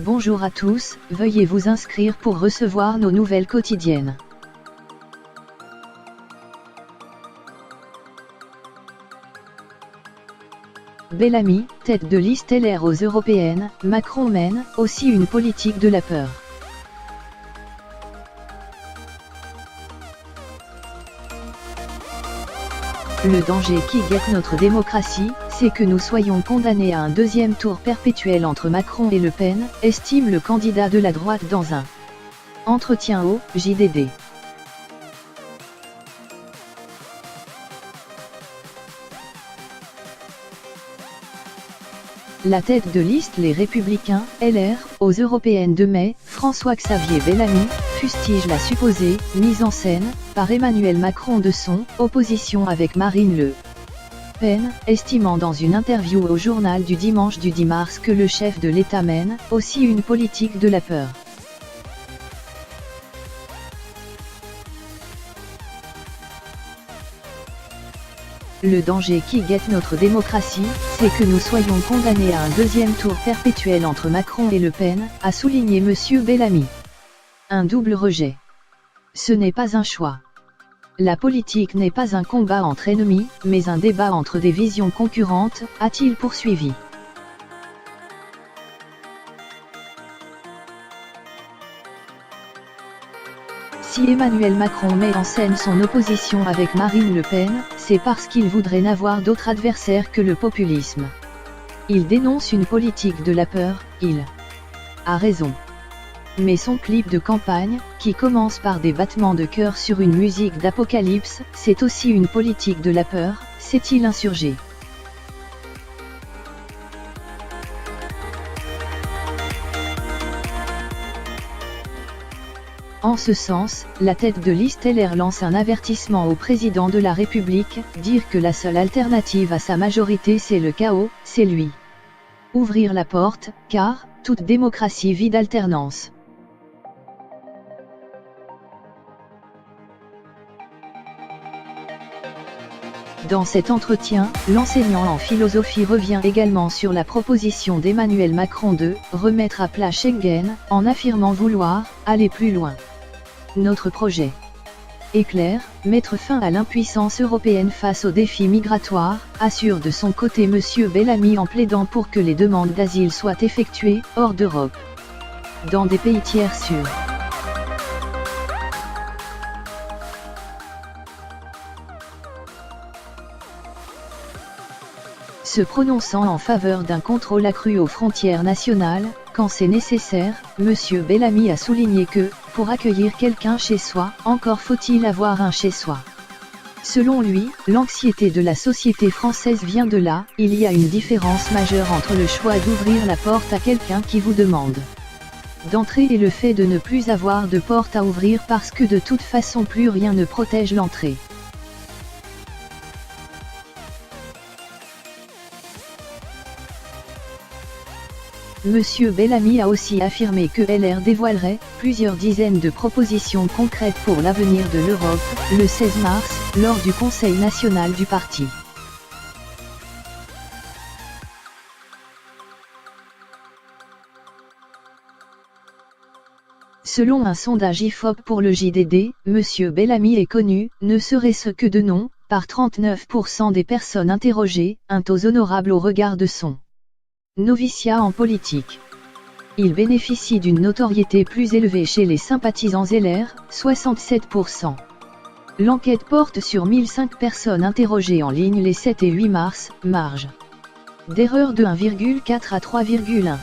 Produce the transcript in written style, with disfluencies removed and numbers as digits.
Bonjour à tous, veuillez vous inscrire pour recevoir nos nouvelles quotidiennes. Bellamy, tête de liste LR aux européennes, Macron mène aussi une politique de la peur. Le danger qui guette notre démocratie, c'est que nous soyons condamnés à un deuxième tour perpétuel entre Macron et Le Pen, estime le candidat de la droite dans un entretien au JDD. La tête de liste Les Républicains, LR, aux européennes de mai, François-Xavier Bellamy, fustige la supposée mise en scène par Emmanuel Macron de son opposition avec Marine Le Pen, estimant dans une interview au journal du dimanche du 10 mars que le chef de l'État mène aussi une politique de la peur. Le danger qui guette notre démocratie, c'est que nous soyons condamnés à un deuxième tour perpétuel entre Macron et Le Pen, a souligné M. Bellamy. Un double rejet. Ce n'est pas un choix. La politique n'est pas un combat entre ennemis, mais un débat entre des visions concurrentes, a-t-il poursuivi. Si Emmanuel Macron met en scène son opposition avec Marine Le Pen, c'est parce qu'il voudrait n'avoir d'autre adversaire que le populisme. Il dénonce une politique de la peur, il a raison. Mais son clip de campagne, qui commence par des battements de cœur sur une musique d'apocalypse, c'est aussi une politique de la peur, s'est-il insurgé. En ce sens, la tête de liste LR lance un avertissement au président de la République, dire que la seule alternative à sa majorité c'est le chaos, c'est lui ouvrir la porte, car toute démocratie vit d'alternance. Dans cet entretien, l'enseignant en philosophie revient également sur la proposition d'Emmanuel Macron de remettre à plat Schengen, en affirmant vouloir aller plus loin. Notre projet est clair, mettre fin à l'impuissance européenne face aux défis migratoires, assure de son côté M. Bellamy en plaidant pour que les demandes d'asile soient effectuées hors d'Europe, dans des pays tiers sûrs. Se prononçant en faveur d'un contrôle accru aux frontières nationales, quand c'est nécessaire, M. Bellamy a souligné que, pour accueillir quelqu'un chez soi, encore faut-il avoir un chez soi. Selon lui, l'anxiété de la société française vient de là, il y a une différence majeure entre le choix d'ouvrir la porte à quelqu'un qui vous demande d'entrer et le fait de ne plus avoir de porte à ouvrir parce que de toute façon plus rien ne protège l'entrée. M. Bellamy a aussi affirmé que LR dévoilerait plusieurs dizaines de propositions concrètes pour l'avenir de l'Europe, le 16 mars, lors du Conseil national du parti. Selon un sondage IFOP pour le JDD, M. Bellamy est connu, ne serait-ce que de nom, par 39% des personnes interrogées, un taux honorable au regard de son noviciat en politique. Il bénéficie d'une notoriété plus élevée chez les sympathisants LR, 67%. L'enquête porte sur 1005 personnes interrogées en ligne les 7 et 8 mars, marge d'erreur de 1,4 à 3,1.